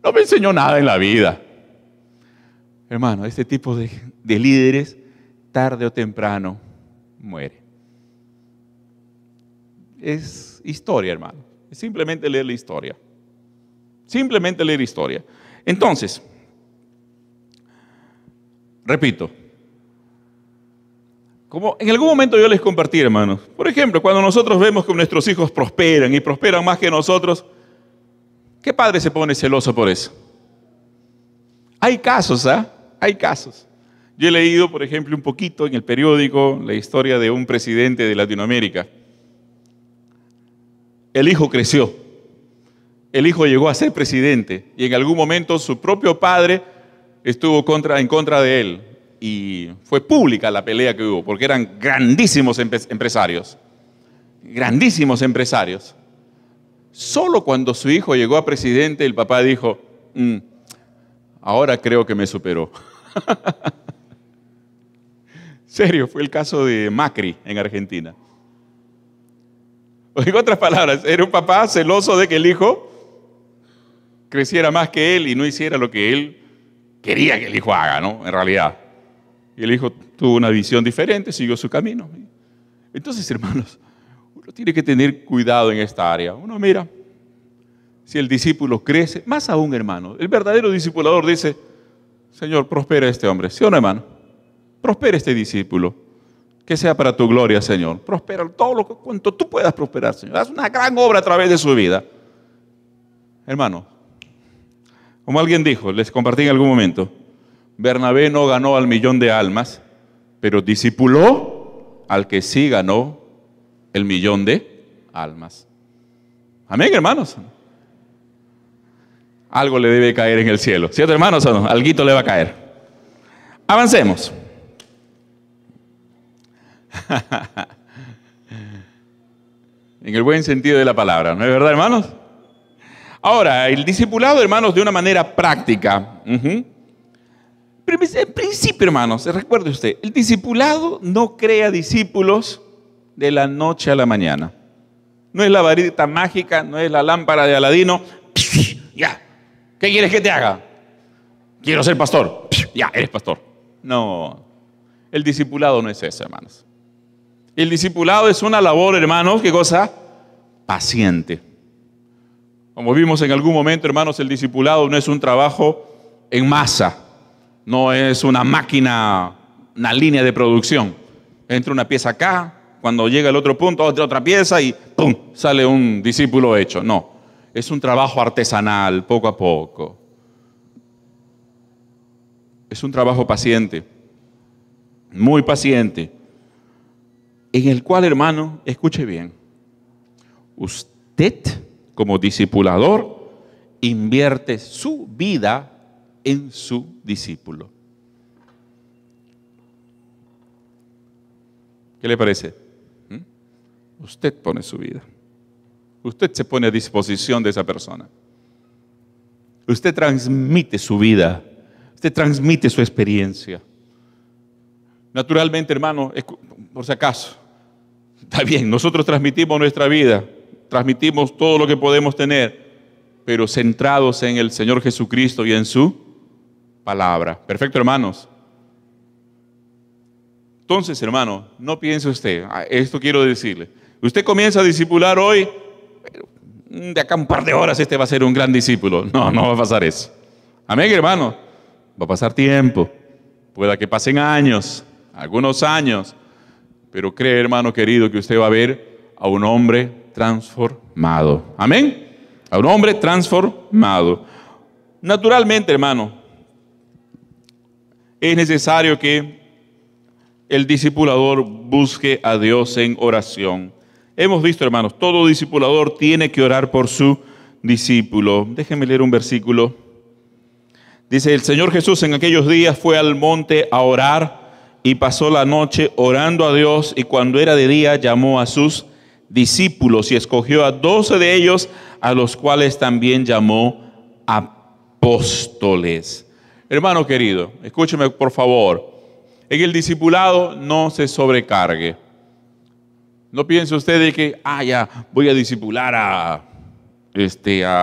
No me enseñó nada en la vida. Hermano, este tipo de líderes, tarde o temprano, muere. Es historia, hermano. Es simplemente leer la historia. Simplemente leer historia. Entonces, repito, como en algún momento yo les compartí, hermanos, por ejemplo, cuando nosotros vemos que nuestros hijos prosperan y prosperan más que nosotros, ¿qué padre se pone celoso por eso? Hay casos, ¿ah? Hay casos. Yo he leído, por ejemplo, un poquito en el periódico la historia de un presidente de Latinoamérica. El hijo creció. El hijo llegó a ser presidente y en algún momento su propio padre estuvo en contra de él. Y fue pública la pelea que hubo, porque eran grandísimos empresarios. Grandísimos empresarios. Solo cuando su hijo llegó a presidente, el papá dijo, ahora creo que me superó. Serio, fue el caso de Macri en Argentina. En otras palabras, era un papá celoso de que el hijo creciera más que él y no hiciera lo que él quería que el hijo haga, ¿no? En realidad. Y el hijo tuvo una visión diferente, siguió su camino. Entonces, hermanos, uno tiene que tener cuidado en esta área. Uno mira, si el discípulo crece, más aún, hermano, el verdadero discipulador dice, Señor, prospera a este hombre. ¿Sí o no, hermano? Prospera este discípulo. Que sea para tu gloria, Señor. Prospera todo cuanto tú puedas prosperar, Señor. Haz una gran obra a través de su vida. Hermano, como alguien dijo, les compartí en algún momento, Bernabé no ganó al 1.000.000 de almas, pero discipuló al que sí ganó el 1.000.000 de almas. Amén, hermanos. Algo le debe caer en el cielo. ¿Cierto, hermanos? ¿O no? Alguito le va a caer. Avancemos. En el buen sentido de la palabra, ¿no es verdad, hermanos? Ahora, el discipulado, hermanos, de una manera práctica. Pero en principio, hermanos, recuerde usted, el discipulado no crea discípulos de la noche a la mañana. No es la varita mágica, no es la lámpara de Aladino. Ya, ¿qué quieres que te haga? Quiero ser pastor. Ya, eres pastor. No, el discipulado no es eso, hermanos. El discipulado es una labor, hermanos, ¿qué cosa? Paciente. Como vimos en algún momento, hermanos, el discipulado no es un trabajo en masa. No es una máquina, una línea de producción. Entra una pieza acá, cuando llega el otro punto, otra pieza y ¡pum! Sale un discípulo hecho. No, es un trabajo artesanal, poco a poco. Es un trabajo paciente, muy paciente, en el cual, hermano, escuche bien, usted como discipulador invierte su vida en su discípulo. ¿Qué le parece? Usted pone su vida. Usted se pone a disposición de esa persona. Usted transmite su vida, usted transmite su experiencia. Naturalmente, hermano, por si acaso, está bien, nosotros transmitimos nuestra vida, transmitimos todo lo que podemos tener, pero centrados en el Señor Jesucristo y en su palabra. Perfecto, hermanos. Entonces, hermano, no piense usted, esto quiero decirle, usted comienza a discipular hoy, de acá un par de horas este va a ser un gran discípulo. No, no va a pasar eso. Amén, hermano. Va a pasar tiempo, pueda que pasen años, algunos años, pero cree, hermano querido, que usted va a ver a un hombre transformado. Amén. A un hombre transformado. Naturalmente, hermano, es necesario que el discipulador busque a Dios en oración. Hemos visto, hermanos, todo discipulador tiene que orar por su discípulo. Déjenme leer un versículo. Dice, el Señor Jesús en aquellos días fue al monte a orar y pasó la noche orando a Dios, y cuando era de día llamó a sus discípulos y escogió a 12 de ellos, a los cuales también llamó apóstoles. Hermano querido, escúcheme por favor. En el discipulado no se sobrecargue. No piense usted de que, ya voy a discipular a 20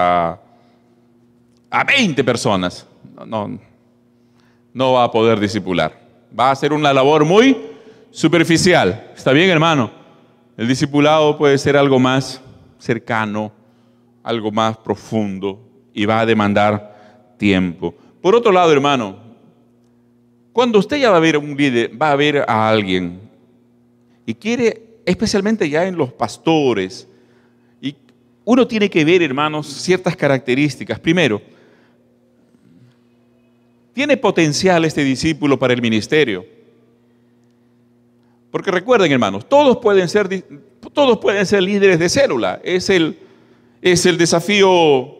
personas. No va a poder discipular. Va a ser una labor muy superficial. ¿Está bien, hermano? El discipulado puede ser algo más cercano, algo más profundo, y va a demandar tiempo. Por otro lado, hermano, cuando usted ya va a ver a un líder, va a ver a alguien y quiere, especialmente ya en los pastores, y uno tiene que ver, hermanos, ciertas características. Primero, ¿tiene potencial este discípulo para el ministerio? Porque recuerden, hermanos, todos pueden ser líderes de célula. Es el desafío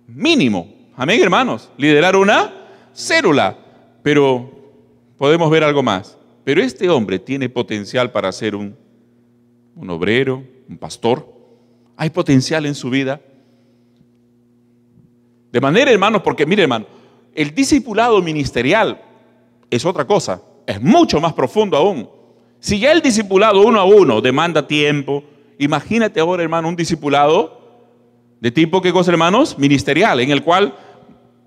mínimo. Amén, hermanos. Liderar una célula. Pero podemos ver algo más. Pero este hombre tiene potencial para ser un obrero, un pastor. Hay potencial en su vida. De manera, hermanos, porque mire, hermano, el discipulado ministerial es otra cosa. Es mucho más profundo aún. Si ya el discipulado uno a uno demanda tiempo, imagínate ahora, hermano, un discipulado de tipo, ¿qué cosa, hermanos? Ministerial, en el cual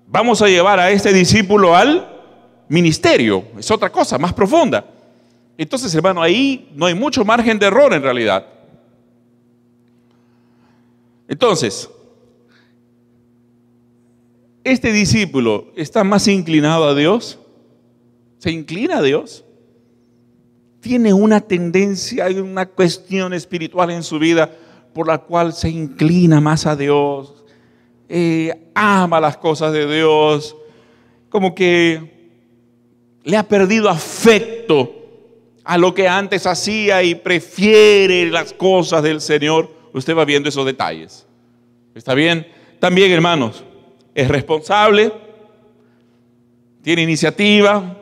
vamos a llevar a este discípulo al ministerio. Es otra cosa, más profunda. Entonces, hermano, ahí no hay mucho margen de error en realidad. Entonces, ¿este discípulo está más inclinado a Dios? ¿Se inclina a Dios? ¿Tiene una tendencia, una cuestión espiritual en su vida por la cual se inclina más a Dios? Ama las cosas de Dios, como que le ha perdido afecto a lo que antes hacía y prefiere las cosas del Señor. Usted va viendo esos detalles. ¿Está bien? También, hermanos, es responsable, tiene iniciativa,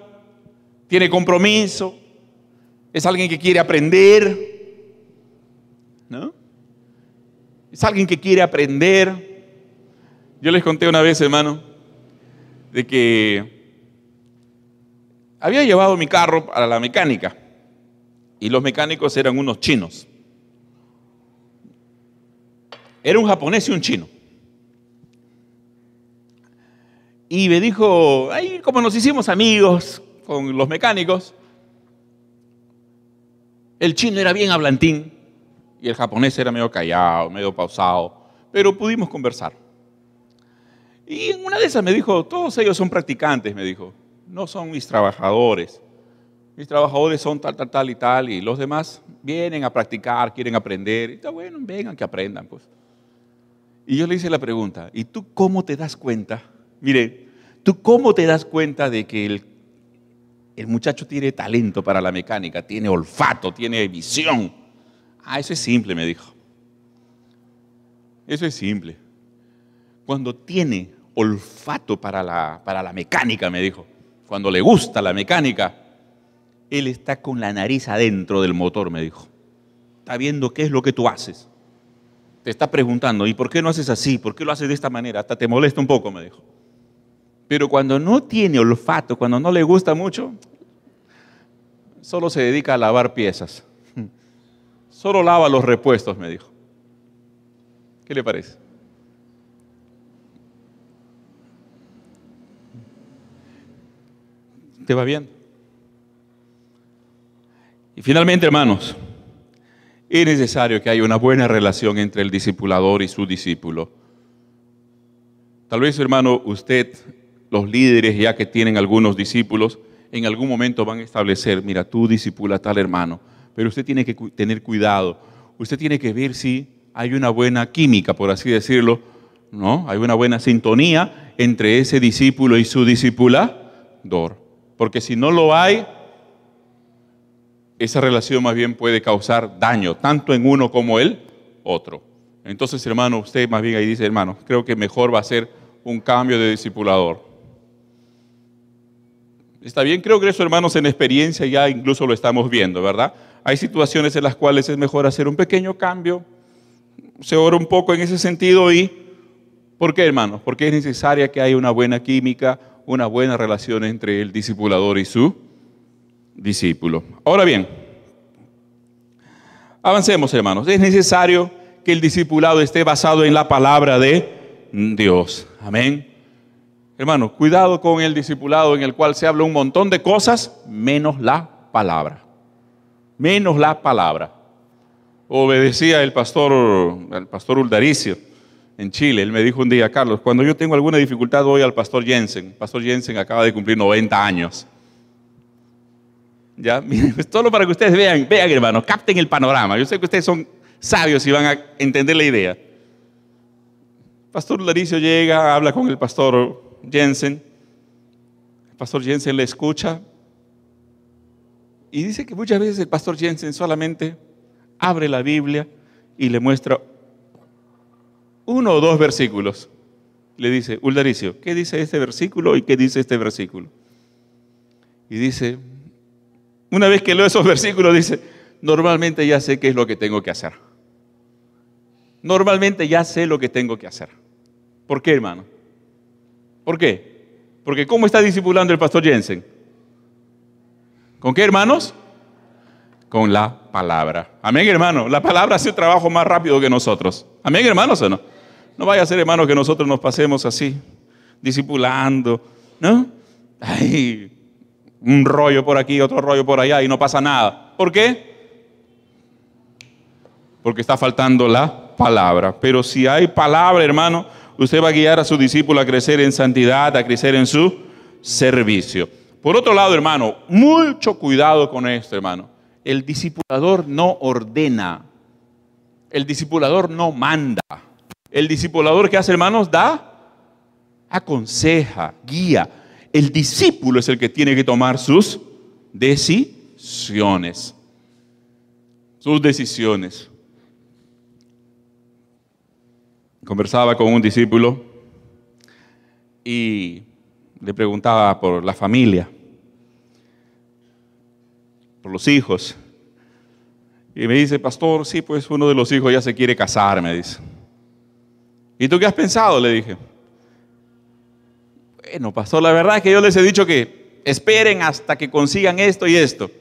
tiene compromiso, es alguien que quiere aprender, ¿no? Es alguien que quiere aprender. Yo les conté una vez, hermano, de que había llevado mi carro a la mecánica y los mecánicos eran unos chinos. Era un japonés y un chino. Y me dijo, ahí como nos hicimos amigos con los mecánicos, el chino era bien hablantín y el japonés era medio callado, medio pausado, pero pudimos conversar. Y en una de esas me dijo, todos ellos son practicantes, me dijo, no son mis trabajadores. Mis trabajadores son tal y tal, y los demás vienen a practicar, quieren aprender. Y está bueno, vengan que aprendan, pues. Y yo le hice la pregunta, ¿y tú cómo te das cuenta? Mire, ¿tú cómo te das cuenta de que el muchacho tiene talento para la mecánica, tiene olfato, tiene visión? Eso es simple, me dijo. Eso es simple. Cuando tiene olfato para la mecánica, me dijo, cuando le gusta la mecánica, él está con la nariz adentro del motor, me dijo. Está viendo qué es lo que tú haces. te está preguntando, ¿y por qué no haces así? ¿Por qué lo haces de esta manera? Hasta te molesta un poco, me dijo. Pero cuando no tiene olfato, cuando no le gusta mucho, solo se dedica a lavar piezas. Solo lava los repuestos, me dijo. ¿Qué le parece? ¿Te va bien? Y finalmente, hermanos, es necesario que haya una buena relación entre el discipulador y su discípulo. Tal vez, hermano, usted, los líderes ya que tienen algunos discípulos, en algún momento van a establecer, mira, tú discipula a tal hermano, pero usted tiene que tener cuidado. Usted tiene que ver si hay una buena química, por así decirlo, ¿no? Hay una buena sintonía entre ese discípulo y su discipulador. Porque si no lo hay, esa relación más bien puede causar daño, tanto en uno como el otro. Entonces, hermano, usted más bien ahí dice, hermano, creo que mejor va a ser un cambio de discipulador. Está bien, creo que eso, hermanos, en experiencia ya incluso lo estamos viendo, ¿verdad? Hay situaciones en las cuales es mejor hacer un pequeño cambio, se ora un poco en ese sentido y, ¿por qué, hermanos? Porque es necesaria que haya una buena química, una buena relación entre el discipulador y su discípulo. Ahora bien, avancemos, hermanos. Es necesario que el discipulado esté basado en la palabra de Dios. Amén. Hermano, cuidado con el discipulado en el cual se habla un montón de cosas, menos la palabra. Menos la palabra. Obedecía el pastor Uldaricio en Chile. Él me dijo un día, Carlos, cuando yo tengo alguna dificultad voy al pastor Jensen. El pastor Jensen acaba de cumplir 90 años. Ya, miren, solo para que ustedes vean, hermano, capten el panorama. Yo sé que ustedes son sabios y van a entender la idea. El pastor Uldaricio llega, habla con el pastor Jensen. El pastor Jensen le escucha y dice que muchas veces el pastor Jensen solamente abre la Biblia y le muestra 1 o 2 versículos. Le dice, Uldaricio, ¿qué dice este versículo y qué dice este versículo? Y dice, una vez que leo esos versículos, dice, normalmente ya sé qué es lo que tengo que hacer. Normalmente ya sé lo que tengo que hacer. ¿Por qué, hermano? ¿Por qué? Porque ¿cómo está discipulando el pastor Jensen? ¿Con qué, hermanos? Con la palabra. Amén, hermano. La palabra hace un trabajo más rápido que nosotros. Amén, hermanos, ¿o no? No vaya a ser, hermano, que nosotros nos pasemos así, discipulando, ¿no? Ay, un rollo por aquí, otro rollo por allá y no pasa nada. ¿Por qué? Porque está faltando la palabra. Pero si hay palabra, hermano, usted va a guiar a su discípulo a crecer en santidad, a crecer en su servicio. Por otro lado, hermano, mucho cuidado con esto, hermano. El discipulador no ordena. El discipulador no manda. El discipulador, ¿qué hace, hermanos? Da, aconseja, guía. El discípulo es el que tiene que tomar sus decisiones. Sus decisiones. Conversaba con un discípulo y le preguntaba por la familia, por los hijos. Y me dice, pastor, sí, pues uno de los hijos ya se quiere casar, me dice. ¿Y tú qué has pensado? Le dije. Bueno, pastor, la verdad es que yo les he dicho que esperen hasta que consigan esto y esto.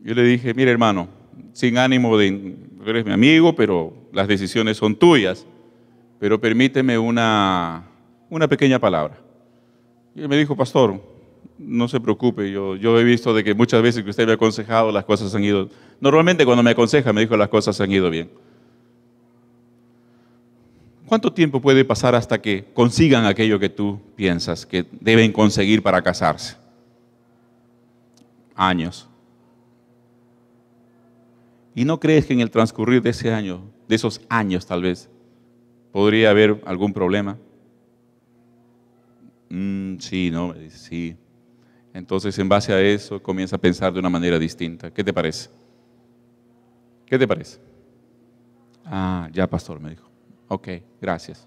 Yo le dije, mire, hermano, sin ánimo de, eres mi amigo, pero las decisiones son tuyas. Pero permíteme una pequeña palabra. Y él me dijo, pastor, no se preocupe, yo he visto de que muchas veces que usted me ha aconsejado, las cosas han ido. Normalmente cuando me aconseja, me dijo, las cosas han ido bien. ¿Cuánto tiempo puede pasar hasta que consigan aquello que tú piensas que deben conseguir para casarse? Años. ¿Y no crees que en el transcurrir de ese año, de esos años tal vez, podría haber algún problema? Sí, no, me dice, sí. Entonces, en base a eso, comienza a pensar de una manera distinta. ¿Qué te parece? ¿Qué te parece? Ah, ya, pastor, me dijo. Ok, gracias.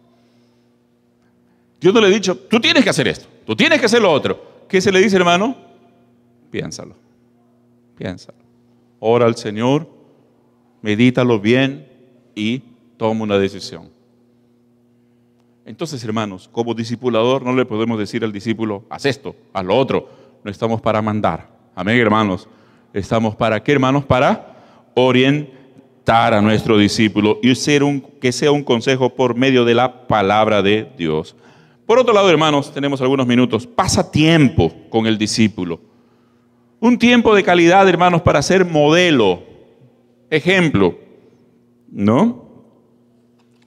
Yo no le he dicho, tú tienes que hacer esto, tú tienes que hacer lo otro. ¿Qué se le dice, hermano? Piénsalo. Piénsalo. Ora al Señor, medítalo bien y toma una decisión. Entonces, hermanos, como discipulador no le podemos decir al discípulo, haz esto, haz lo otro. No estamos para mandar. Amén, hermanos. Estamos para ¿qué, hermanos? Para orientar a nuestro discípulo y que sea un consejo por medio de la palabra de Dios. Por otro lado, hermanos, tenemos algunos minutos. Pasa tiempo con el discípulo. Un tiempo de calidad, hermanos, para ser modelo, ejemplo, ¿no?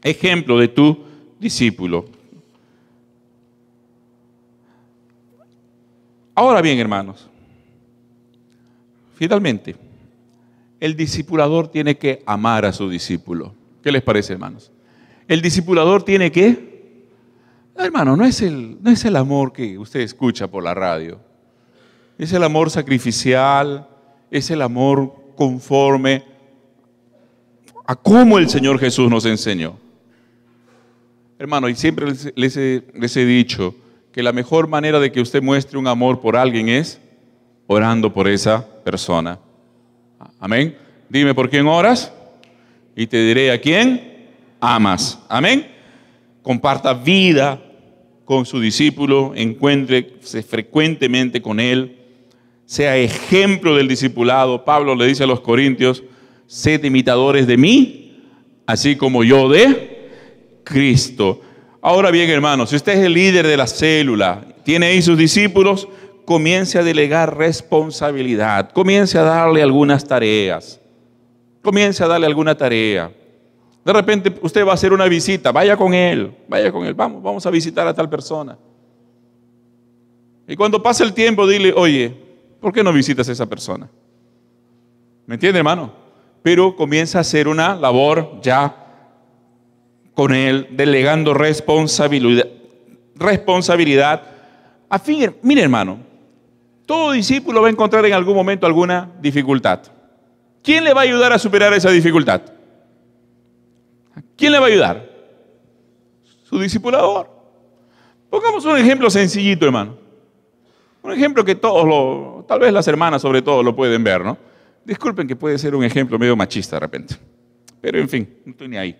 Ejemplo de tu discípulo. Ahora bien, hermanos, finalmente, el discipulador tiene que amar a su discípulo. ¿Qué les parece, hermanos? El discipulador tiene que, hermano, no es el amor que usted escucha por la radio. Es el amor sacrificial, es el amor conforme a cómo el Señor Jesús nos enseñó. Hermano, y siempre les he dicho que la mejor manera de que usted muestre un amor por alguien es orando por esa persona. Amén. Dime por quién oras y te diré a quién amas. Amén. Comparta vida con su discípulo, encuéntrese frecuentemente con él, sea ejemplo del discipulado. Pablo le dice a los corintios, sed imitadores de mí, así como yo de Cristo. Ahora bien, hermanos, si usted es el líder de la célula, tiene ahí sus discípulos, comience a delegar responsabilidad, comience a darle algunas tareas, comience a darle alguna tarea. De repente usted va a hacer una visita, vaya con él, vamos a visitar a tal persona. Y cuando pase el tiempo, dile, oye, ¿por qué no visitas a esa persona? ¿Me entiende, hermano? Pero comienza a hacer una labor ya con él, delegando responsabilidad. Mire, hermano, todo discípulo va a encontrar en algún momento alguna dificultad. ¿Quién le va a ayudar a superar esa dificultad? ¿Quién le va a ayudar? Su discipulador. Pongamos un ejemplo sencillito, hermano. Un ejemplo que tal vez las hermanas sobre todo lo pueden ver, ¿no? Disculpen que puede ser un ejemplo medio machista de repente. Pero en fin, no estoy ni ahí.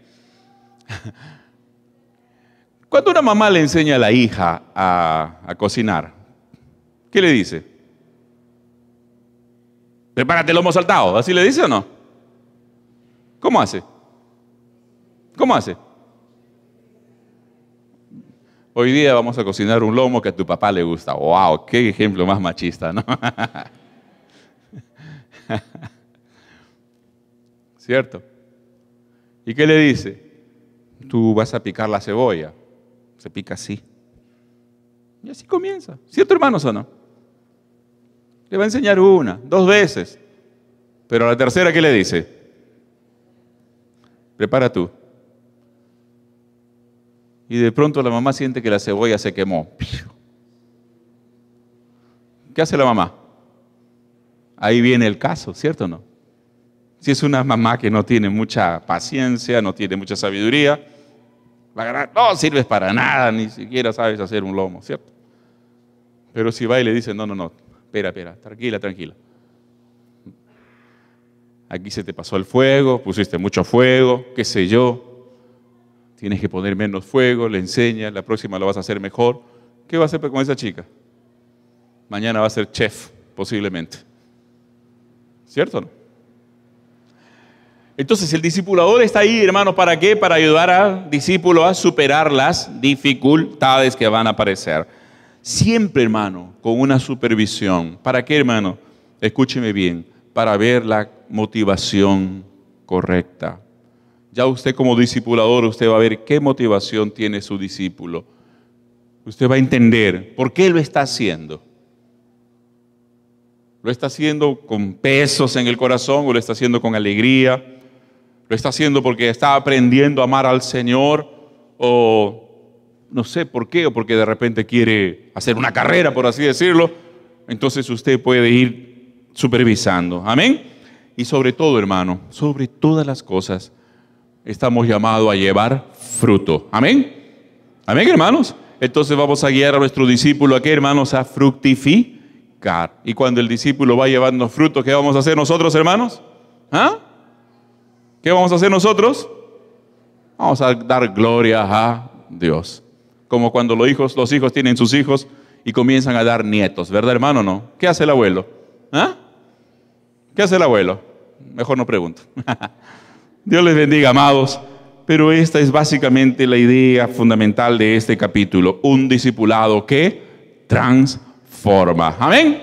Cuando una mamá le enseña a la hija a cocinar, ¿qué le dice? Prepárate el lomo saltado, ¿así le dice o no? ¿Cómo hace? ¿Cómo hace? Hoy día vamos a cocinar un lomo que a tu papá le gusta. ¡Wow! ¡Qué ejemplo más machista!, ¿no? ¿Cierto? ¿Y qué le dice? Tú vas a picar la cebolla. Se pica así. Y así comienza. ¿Cierto, hermanos, o no? Le va a enseñar 1, 2 veces. Pero a la tercera, ¿qué le dice? Prepara tú. Y de pronto la mamá siente que la cebolla se quemó. ¿Qué hace la mamá? Ahí viene el caso, ¿cierto o no? Si es una mamá que no tiene mucha paciencia, no tiene mucha sabiduría, va a agarrar, no sirves para nada, ni siquiera sabes hacer un lomo, ¿cierto? Pero si va y le dice, no, espera, tranquila. Aquí se te pasó el fuego, pusiste mucho fuego, qué sé yo. Tienes que poner menos fuego, le enseñas, la próxima lo vas a hacer mejor. ¿Qué va a hacer con esa chica? Mañana va a ser chef, posiblemente. ¿Cierto o no? Entonces el discipulador está ahí, hermano, ¿para qué? Para ayudar al discípulo a superar las dificultades que van a aparecer. Siempre, hermano, con una supervisión. ¿Para qué, hermano? Escúcheme bien, para ver la motivación correcta. Ya usted como discipulador, usted va a ver qué motivación tiene su discípulo. Usted va a entender por qué lo está haciendo. ¿Lo está haciendo con pesos en el corazón o lo está haciendo con alegría? ¿Lo está haciendo porque está aprendiendo a amar al Señor? O no sé por qué, o porque de repente quiere hacer una carrera, por así decirlo. Entonces usted puede ir supervisando. Amén. Y sobre todo, hermano, sobre todas las cosas, estamos llamados a llevar fruto. Amén. Amén, hermanos. Entonces vamos a guiar a nuestro discípulo a qué, hermanos, a fructificar. Y cuando el discípulo va llevando fruto, ¿qué vamos a hacer nosotros, hermanos? ¿Qué vamos a hacer nosotros? Vamos a dar gloria a Dios. Como cuando los hijos tienen sus hijos y comienzan a dar nietos, ¿verdad, hermano? ¿No? ¿Qué hace el abuelo? ¿Ah? ¿Qué hace el abuelo? Mejor no pregunto. Dios les bendiga, amados. Pero esta es básicamente la idea fundamental de este capítulo. Un discipulado que transforma. Amén.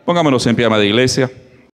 Pongámonos en pie, amada iglesia.